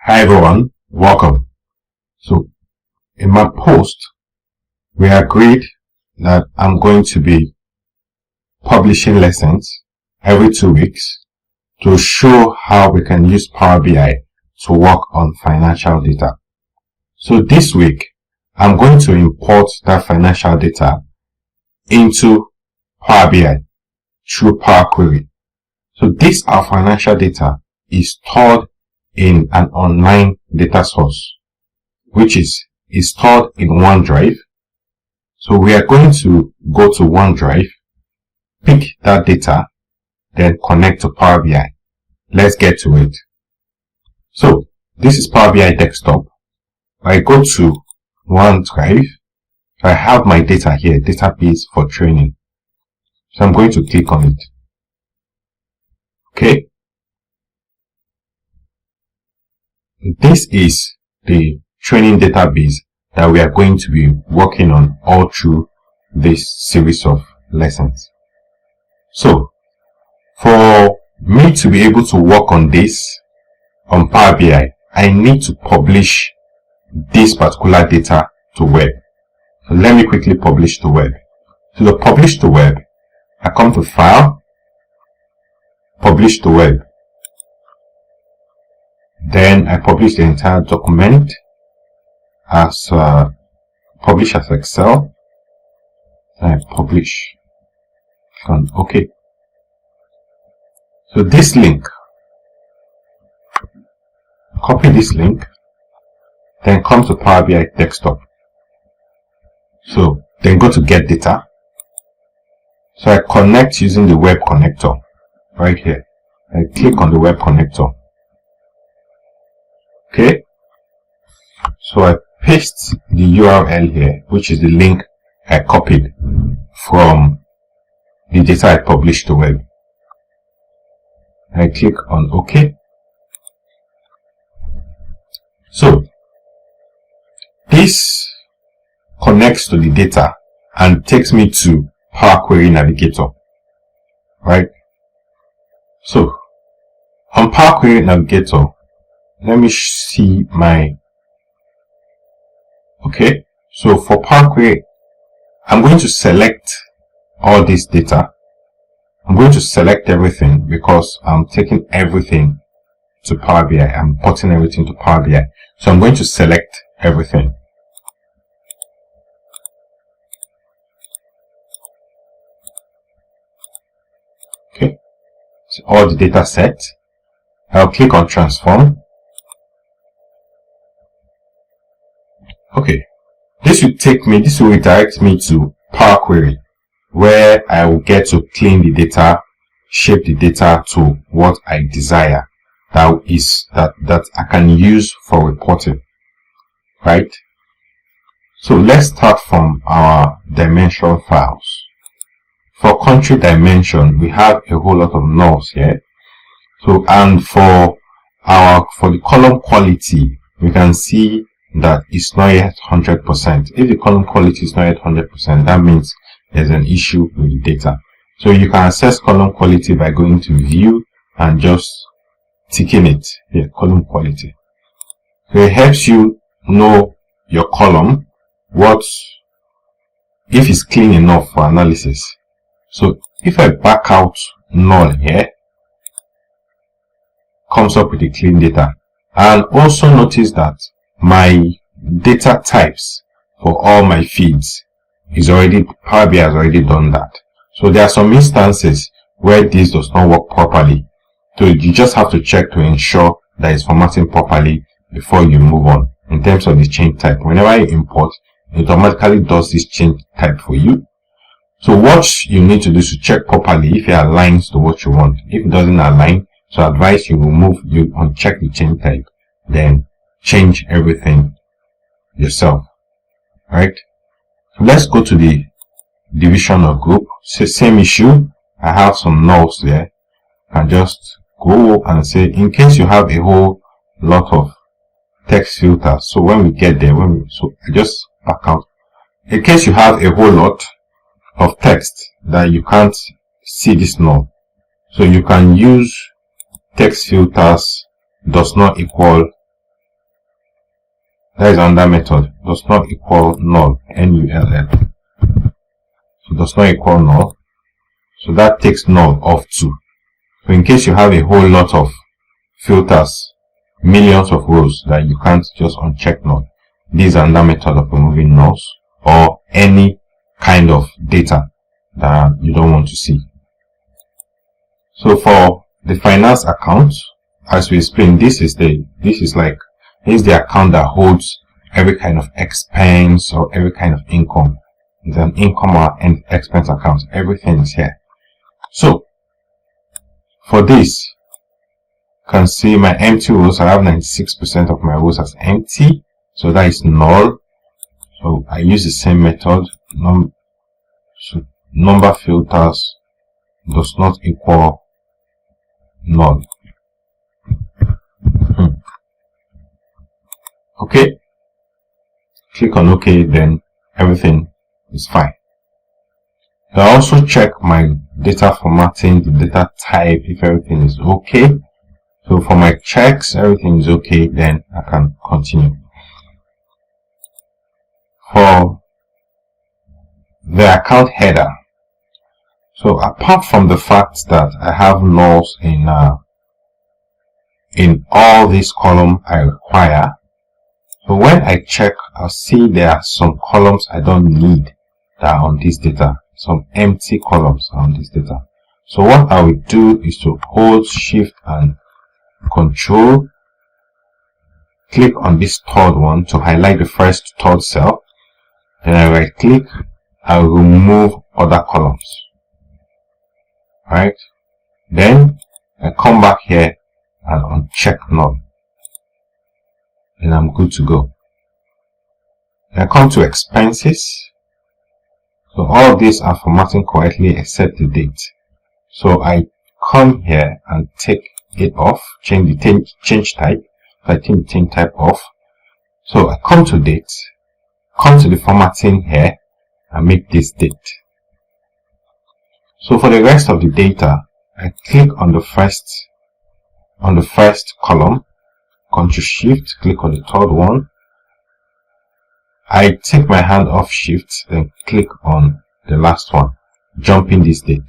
Hi everyone, welcome. So in my post, we agreed that I'm going to be publishing lessons every 2 weeks to show how we can use Power BI to work on financial data. So this week, I'm going to import that financial data into Power BI through Power Query. So this our financial data is stored in an online data source, which is stored in OneDrive. So we are going to go to OneDrive, pick that data, then connect to Power BI. Let's get to it. So this is Power BI desktop. I go to OneDrive. I have my data here, database for training. So I'm going to click on it. Okay. This is the training database that we are going to be working on all through this series of lessons. So, for me to be able to work on this on Power BI, I need to publish this particular data to web. So let me quickly publish to web. So to publish to web, I come to File, Publish to web. Then I publish the entire document as publish as Excel. I publish on OK. So this link, copy this link, then come to Power BI desktop. So then go to Get Data. So I connect using the web connector right here. I click on the web connector. Okay, so I paste the URL here, which is the link I copied from the data I published to web. I click on OK. So this connects to the data and takes me to Power Query Navigator, right? So on Power Query Navigator, let me see my, okay, so for Power Query, I'm going to select all this data. I'm going to select everything because I'm taking everything to Power BI. I'm putting everything to Power BI. So I'm going to select everything. Okay, so all the data set. I'll click on Transform. Okay, this will redirect me to Power Query, where I will get to clean the data, shape the data to what I desire, that I can use for reporting, right? So let's start from our dimension files. For country dimension, we have a whole lot of nulls here. So, and for the column quality, we can see that it's not yet 100%. If the column quality is not yet 100%, that means there's an issue with the data. So you can assess column quality by going to View and just ticking it here, column quality. So it helps you know your column, if it's clean enough for analysis. So if I back out null here, comes up with the clean data. And also notice that my data types for all my feeds Power BI has already done that. So there are some instances where this does not work properly. So you just have to check to ensure that it's formatting properly before you move on. In terms of the change type, whenever you import, it automatically does this change type for you. So what you need to do is to check properly if it aligns to what you want. If it doesn't align, so I advise you uncheck the change type, then change everything yourself. Right? So let's go to the division or group. So same issue. I have some nulls there. And just go and say, in case you have a whole lot of text filters. So when we get there, so I just back out. In case you have a whole lot of text that you can't see this null, so you can use text filters does not equal that is under method, does not equal null, N-U-L-L. So does not equal null. So that takes null off too. So in case you have a whole lot of filters, millions of rows that you can't just uncheck null, this is another method of removing nulls or any kind of data that you don't want to see. So for the finance account, as we explained, this is the account that holds every kind of expense or every kind of income. It's an income or an expense account. Everything is here. So for this, you can see my empty rows. I have 96% of my rows as empty, so that is null. So I use the same method. So number filters does not equal null. Okay, click on OK, then everything is fine. I also check my data formatting, the data type, if everything is okay. So for my checks, everything is okay, then I can continue. For the account header, so apart from the fact that I have nulls in all these columns I require, so when I check, I'll see there are some columns I don't need that are on this data. Some empty columns are on this data. So what I will do is to hold Shift and Control, click on this third one to highlight the first third cell. Then I right click, I will remove other columns. Right? Then I come back here and uncheck null. Then I'm good to go. I come to expenses. So all of these are formatting correctly except the date. So I come here and take it off, change the change type. So I take the change type off. So I come to date, come to the formatting here and make this date. So for the rest of the data, I click on the first column, Ctrl Shift, click on the third one. I take my hand off Shift, then click on the last one, jumping this date.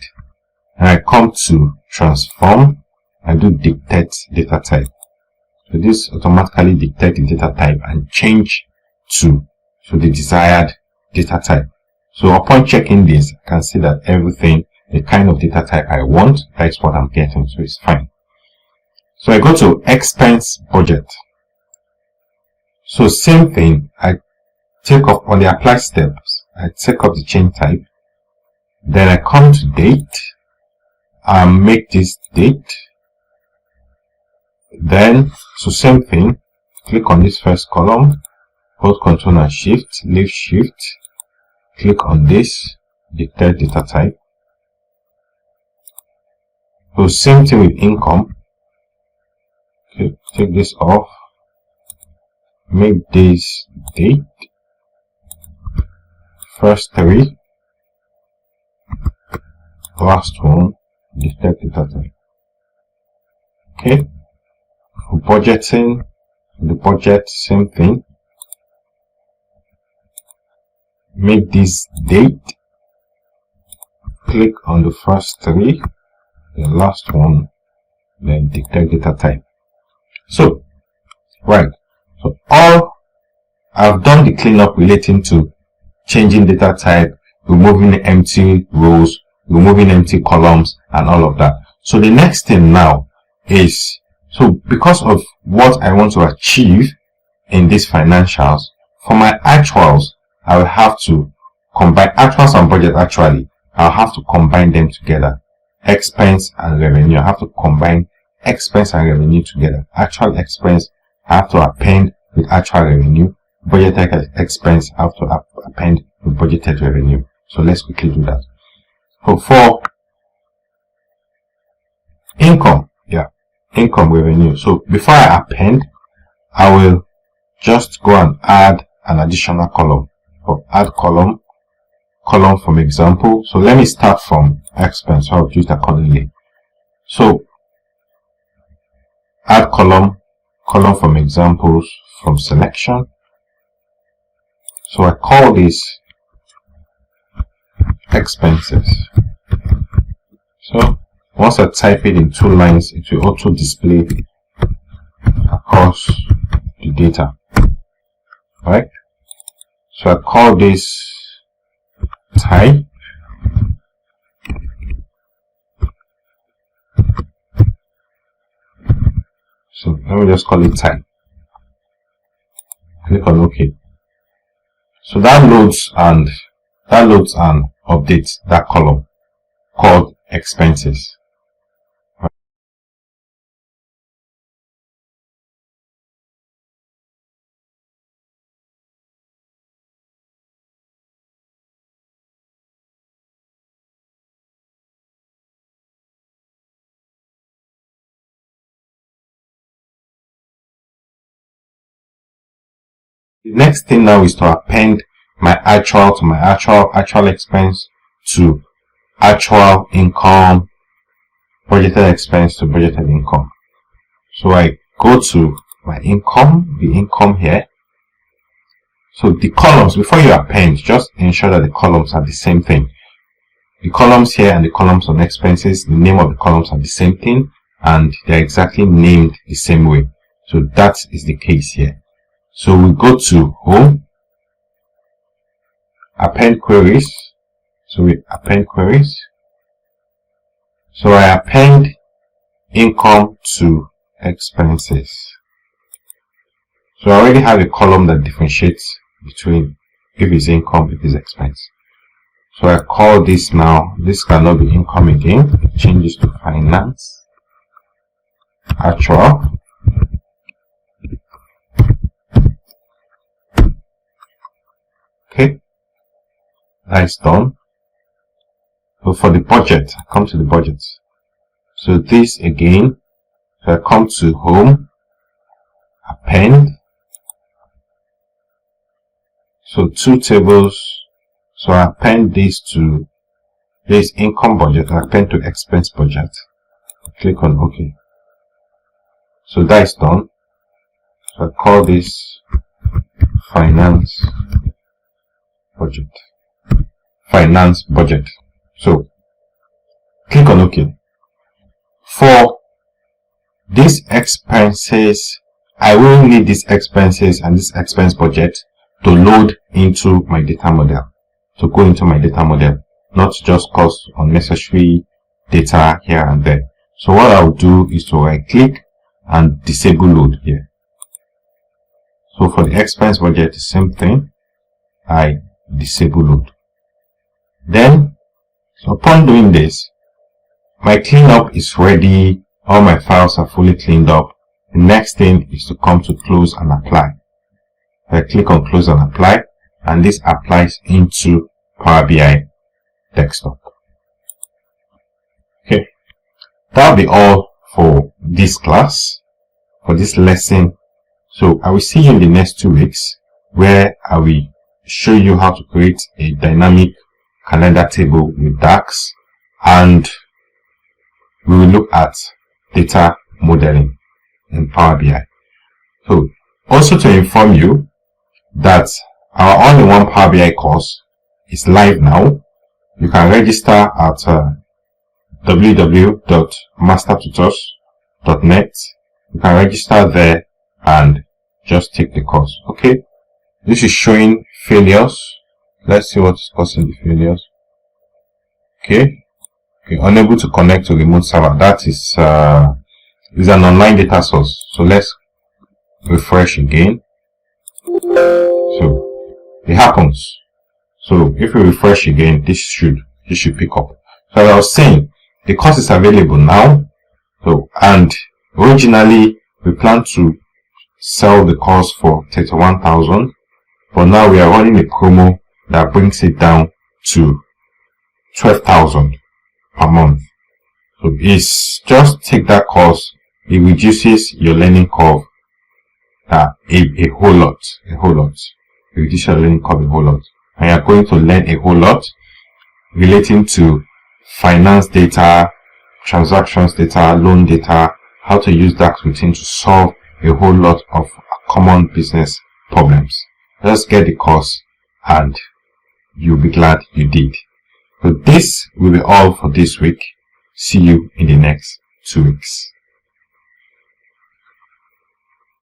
And I come to transform and do dictate data type. So this automatically dictates the data type and change to the desired data type. So upon checking this, I can see that everything, the kind of data type I want, that's what I'm getting. So it's fine. So I go to expense budget. So same thing, I take off on the apply steps, I take off the change type, then I come to date and make this date. Then, so same thing, click on this first column, hold Ctrl and Shift, leave Shift, click on this, dictate data type. So same thing with income. Okay, take this off, make this date, first 3, last one, dictate data type. Okay, for budgeting, the budget, same thing, make this date, click on the first 3, the last one, then dictate data type. So, right, so I've done the cleanup relating to changing data type, removing the empty rows, removing empty columns, and all of that. So the next thing now is, so because of what I want to achieve in these financials, for my actuals, I will have to combine actuals and budget. Actually, I'll have to combine them together. Expense and revenue, I have to combine expense and revenue together. Actual expense, I have to append with actual revenue. Budgeted expense, I have to append with budgeted revenue. So let's quickly do that. So for income, income revenue. So before I append, I will just go and add an additional column. So add column from example. So let me start from expense. So I'll do it accordingly. So add column from examples from selection. So I call this expenses. So once I type it in 2 lines, it will auto display across the data. Right? So I call this type. So let me just call it type. Click on OK. So that loads and updates that column called expenses. The next thing now is to append my actual to my actual expense to actual income, budgeted expense to budgeted income. So I go to my income, the income here. So the columns, before you append, just ensure that the columns are the same thing. The columns here and the columns on expenses, the name of the columns are the same thing and they're exactly named the same way. So that is the case here. So we go to home, append queries. So we append queries. So I append income to expenses. So I already have a column that differentiates between if it's income, if it's expense. So I call this now, this cannot be income again. It changes to finance, actual, okay, that's done. So for the budget, I come to the budget. So this again, so I come to home, append. So 2 tables. So I append this to this income budget and append to expense budget. Click on OK. So that is done. So I call this finance budget. Finance budget. So click on OK. For these expenses, I will need these expenses and this expense budget to load into my data model. To go into my data model, not just cause unnecessary data here and there. So what I'll do is to right click and disable load here. So for the expense budget, the same thing. I disable load. Then, so upon doing this, my cleanup is ready. All my files are fully cleaned up. The next thing is to come to close and apply. I click on close and apply, and this applies into Power BI desktop. Okay, that'll be all for this class, for this lesson. So I will see you in the next 2 weeks where I will show you how to create a dynamic calendar table with DAX, and we will look at data modeling in Power BI. So also to inform you that our all-in-one Power BI course is live now. You can register at www.mastertutors.net. You can register there and just take the course. Okay, this is showing failures. Let's see what is causing the failures. Okay, unable to connect to remote server. That is an online data source. So let's refresh again. So it happens. So if we refresh again, this should pick up. So as I was saying, the course is available now. So, and originally we plan to sell the course for 31,000, but now we are running a promo that brings it down to 12,000 per month. So it's just take that course. It reduces your learning curve a whole lot. It reduces your learning curve a whole lot. And you're going to learn a whole lot relating to finance data, transactions data, loan data, how to use DAX routine to solve a whole lot of common business problems. Let's get the course and you'll be glad you did. So this will be all for this week. See you in the next 2 weeks.